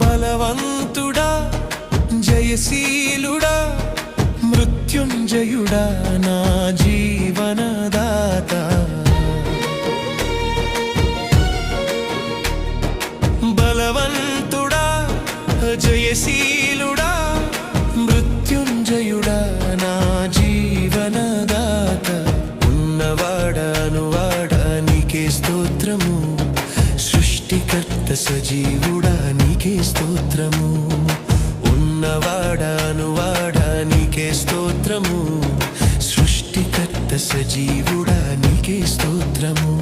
బలవంతుడా జయశీలుడా మృత్యుంజయుడా నా జీవనదాత బలవంతుడా జయశీలుడా మృత్యుంజయుడా నా జీవనదాత ఉన్నవాడా నీకే స్తోత్రము సృష్టికర్త సజీవుడా నీకే స్తోత్రము ఉన్నవాడా నీకే స్తోత్రము సృష్టికర్త సజీవుడా నీకే స్తోత్రము